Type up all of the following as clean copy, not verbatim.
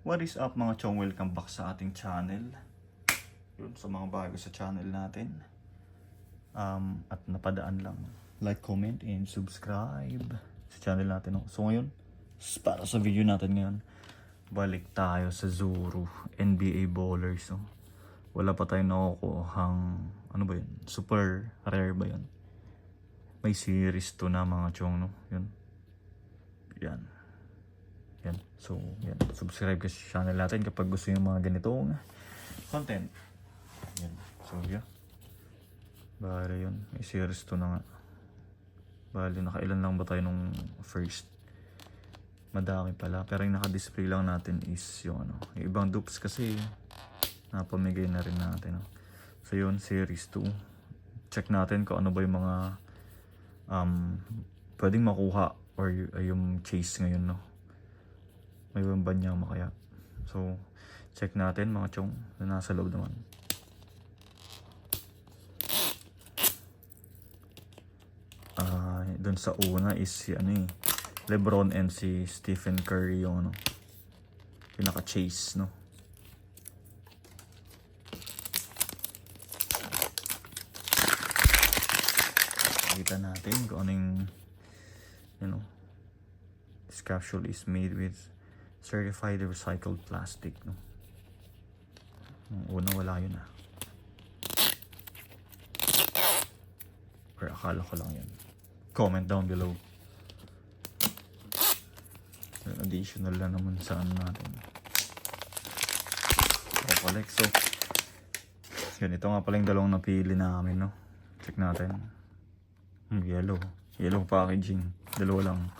What is up mga chong? Welcome back sa ating channel. Yun, sa mga bago sa channel natin. At napadaan lang. Like, comment, and subscribe sa channel natin. No? So ngayon, para sa video natin ngayon, balik tayo sa Zuru NBA Ballers. No? Wala pa tayong nakukuhang, ano ba yun? Super rare ba yun? May series to na mga chong. No? Yun. Yan. Yan. So, yan. Subscribe ka sa channel natin kapag gusto nyo mga ganitong content. Yan. So, yeah. Bale yun. May series to na nga. Bale, nakailan lang ba tayo nung first? Madami pala. Pero yung naka-display lang natin is yung ano. Yung ibang dupes kasi napamigay na rin natin. No? So, yun. Series 2. Check natin kung ano ba yung mga pwedeng makuha or yung chase ngayon, no? May Wembanyama kaya. So, check natin mga chong na nasa loob naman. Doon sa una is si ano eh, LeBron and si Stephen Curry yung ano, yung naka-chase, no? Kita natin kung ano yung, you know, this capsule is made with certified recycled plastic, no? Yung una wala yun ah. Or akala ko lang yun. Comment down below. Additional na naman sa ano natin. Collect. So, ganito nga pala yung dalawang napili namin, no? Check natin. Yellow. Yellow packaging. Dalawa lang.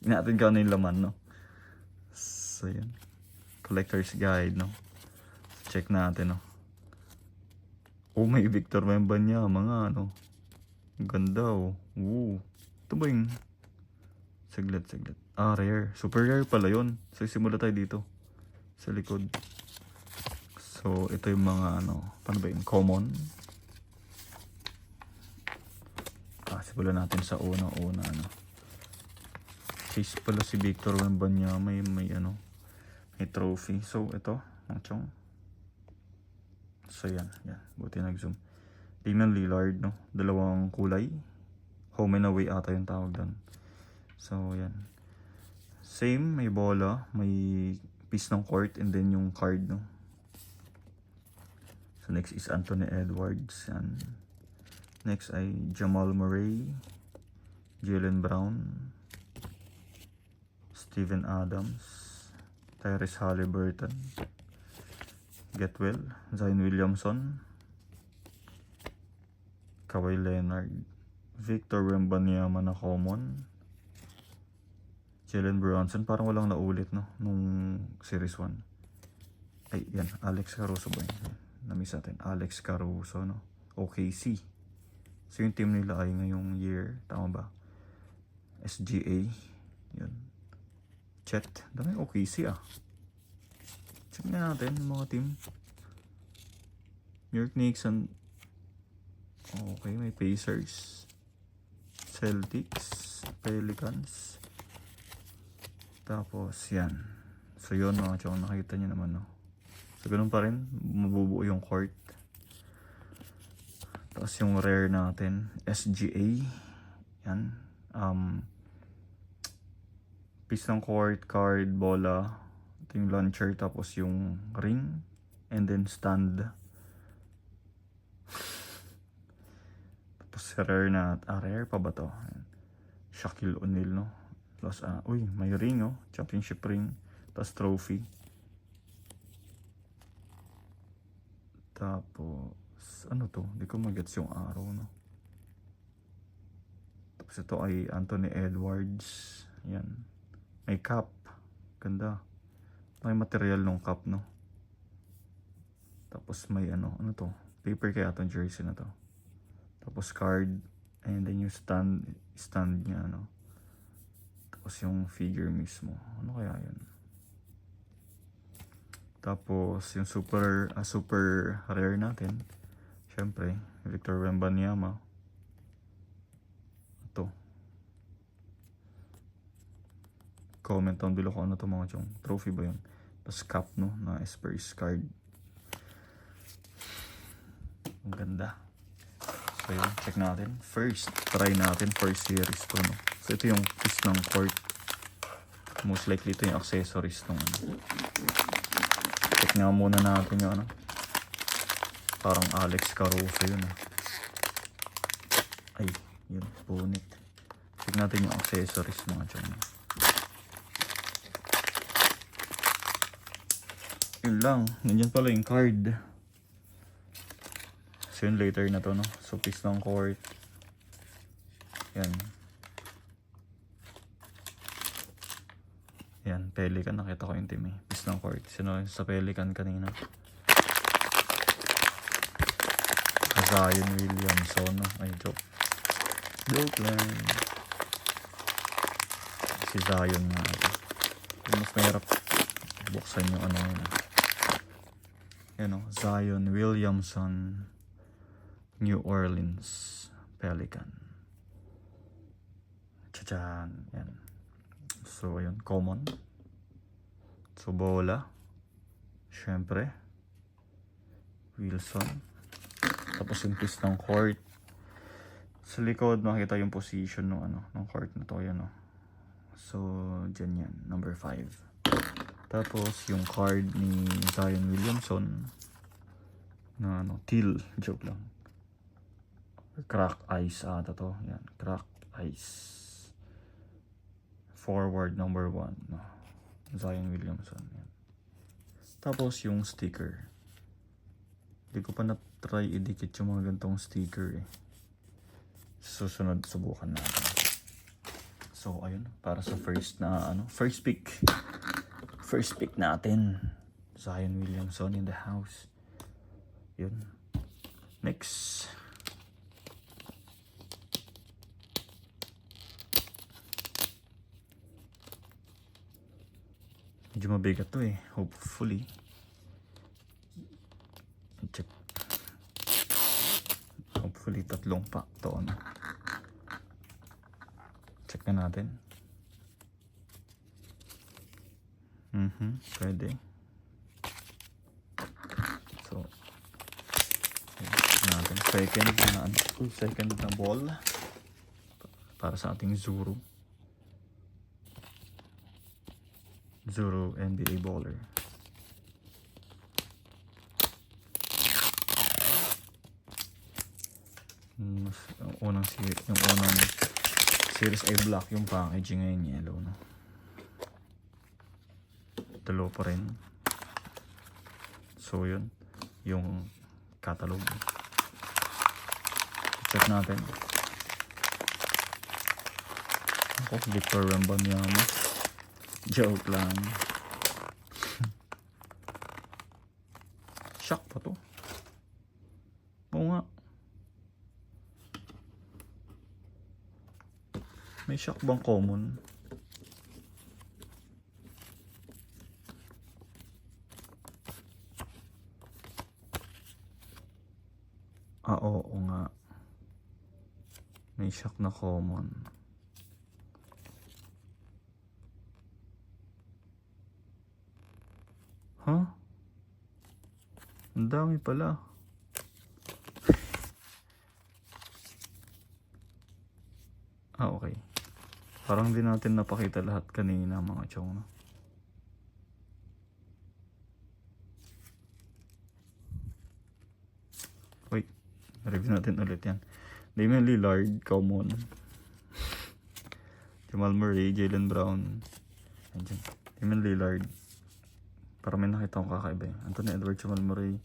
Natin kung ano yung laman, no? So, yan. Collector's guide, no? Check natin, no? Oh, may Victor Wembanyama mga, ano? Ganda, oh. Ooh. Ito ba yung... Saglit. Rare. Super rare pala yun. So, simula tayo dito. Sa likod. So, ito yung mga, ano... Paano ba yun? Common. Simulan natin sa una, ano? Chase pala si Victor Wembanyama, may ano, may trophy. So ito, mga chong. So yan. Buti nag-zoom. Damian Lillard, no? Dalawang kulay. Home and away ata yung tawag doon. So yan. Same, may bola, may piece ng court, and then yung card, no? So next is Anthony Edwards. Yan. Next ay Jamal Murray, Jaylen Brown, Steven Adams, Tyrese Haliburton, Getwell, Zion Williamson, Kawhi Leonard, Victor Wembanyama na common, Jalen Brunson, parang walang naulit, no? Nung series 1. Ay, yan, Alex Caruso ba yun? Na-miss natin, Alex Caruso, no? OKC. So yung team nila ay ngayong year, tama ba? SGA. Yun. Chet. Dami OKC ah. Check na natin yung mga team. New York Knicks and... Okay, may Pacers. Celtics. Pelicans. Tapos yan. So yun mga chong, nakita nyo naman, no? So ganun pa rin, mabubuo yung court. Tapos yung rare natin, SGA. Yan. Piece ng court, card, bola. Ito yung launcher, tapos yung ring. And then stand. Tapos rare na, rare pa ba to? Shaquille O'Neal, no? Tapos, uy, may ring, no? Championship ring. Tapos trophy. Tapos, ano to? Hindi ko magets yung araw, no? Tapos ito ay Anthony Edwards. Yan. May cup. Ganda. May material ng cup, no? Tapos may ano to? Paper kaya itong jersey na to. Tapos card. And then yung stand niya, no? Tapos yung figure mismo. Ano kaya yun? Tapos yung super rare natin. Siyempre, Victor Wembanyama. Ito. Comment down below kung ano to mga chong. Trophy ba yun? Tapos cup, no? Na Spurs card. Ang ganda. So yun, check natin. First, try natin first series to, no? So ito yung piece ng court. Most likely ito yung accessories ng ano. Check nga muna natin yung ano. Parang Alex Caruso yun, ah. Ay, yun, punit. Check natin yung accessories mga chong. Yun lang, nandiyan pala yung card. So yun, later na to, no? So piece ng court. Yan. Yan, Pelican, nakita ko yung team eh. Piece ng court. Sino sa Pelican kanina? Zion Williamson, no? Ay, joke. Joke lang. Si Zion nga. Yung mas mahirap buksan yung ano yun. Yan, no? Zion Williamson, New Orleans Pelican. Tchan. Yan. So, ayun. Common. So, bola. Siyempre. Wilson. Tapos yung piece ng court. Sa likod, makita yung position ng ano, ng court na to. Yan, no? So, dyan yan. Number 5. Tapos, yung card ni Zion Williamson. Na ano, teal. Joke lang. Crack ice ata to. Yan. Crack ice. Forward number 1. No? Zion Williamson. Yan. Tapos, yung sticker. Hindi ko pa na-try idikit yung mga gantong sticker eh. Susunod, subukan natin. So, ayun. Para sa first na, ano, first pick. First pick natin. Zion Williamson in the house. Yun. Next. Medyo mabigat to eh. Hopefully. Check. Hopefully tatlong pack to, ano. Check na natin. Pwede. So, natin. Second na ball. Para sa ating Zuru. Zuru NBA baller. Yung unang series ay black, yung packaging ngayon yellow, no? Dalawa pa rin. So yun, yung catalog. Check natin. Ako, Victor Wembanyama. Joke lang. Shock pa to. Oo nga. May shock bang common? Oo nga. May shock na common. Huh? Ang dami pala. Okay. Parang di natin napakita lahat kanina mga chong, no? Wait. Review natin ulit yan. Damian Lillard, common. Jamal Murray, Jaylen Brown. Andiyan. Damian Lillard. Para may nakita akong kakaiba eh. Anthony Edwards, Jamal Murray,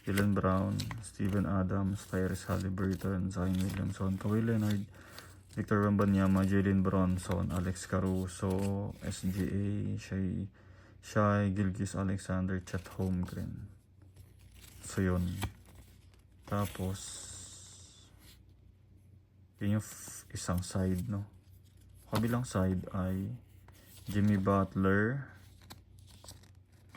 Jaylen Brown, Steven Adams, Tyrese Haliburton, Zion Williamson, Kawhi Leonard, Victor Wembanyama, Jalen Bronson, Alex Caruso, SGA, Shai Gilgeous-Alexander, Chet Holmgren. So yun. Tapos yun yung isang side, no? Kabilang side ay Jimmy Butler,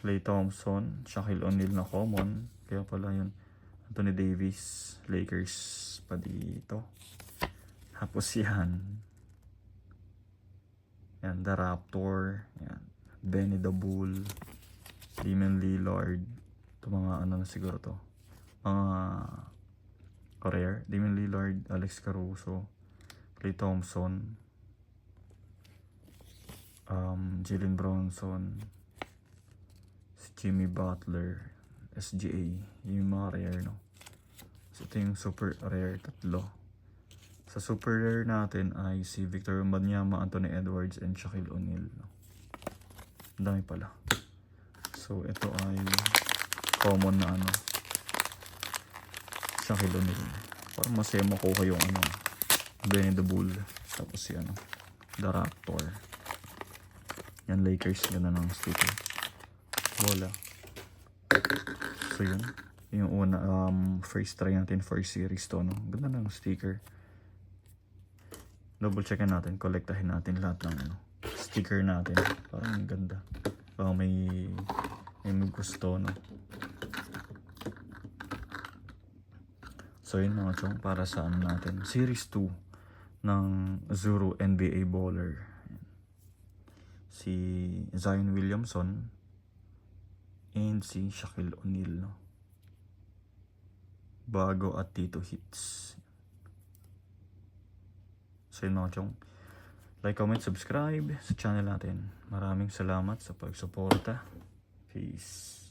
Klay Thompson, Shaquille O'Neal na common. Kaya pala yun. Anthony Davis, Lakers pa dito. Tapos yan. Yan, The Raptor. Yan. Benny the Bull. Damian Lillard. Ito mga ano na siguro to. Mga rare. Damian Lillard, Alex Caruso, Klay Thompson, Jalen Bronson, si Jimmy Butler, SGA. Yung mga rare, no? So, ito yung super rare, tatlo. Sa super rare natin ay si Victor Wembanyama, Anthony Edwards, and Shaquille O'Neal. No? Ang dami pala. So, ito ay common na ano. Shaquille O'Neal. Parang masaya makuha yung ano. Benny the Bull. Tapos si ano. The Raptor. Yan, Lakers. Ganda ng sticker. Bola. So, yun. Yung una, first try natin for series to, no? Ganda ng sticker. Double checkin natin, kolektahin natin lahat ng ano, sticker natin. Parang ganda. Parang may gusto, no? So yun mga chong, para sa ano natin, series 2 ng Zuru NBA Baller. Si Zion Williamson and si Shaquille O'Neal, no? Bago at Tito Hits. So yun mga chong, like, comment, subscribe sa channel natin. Maraming salamat sa pagsuporta. Peace.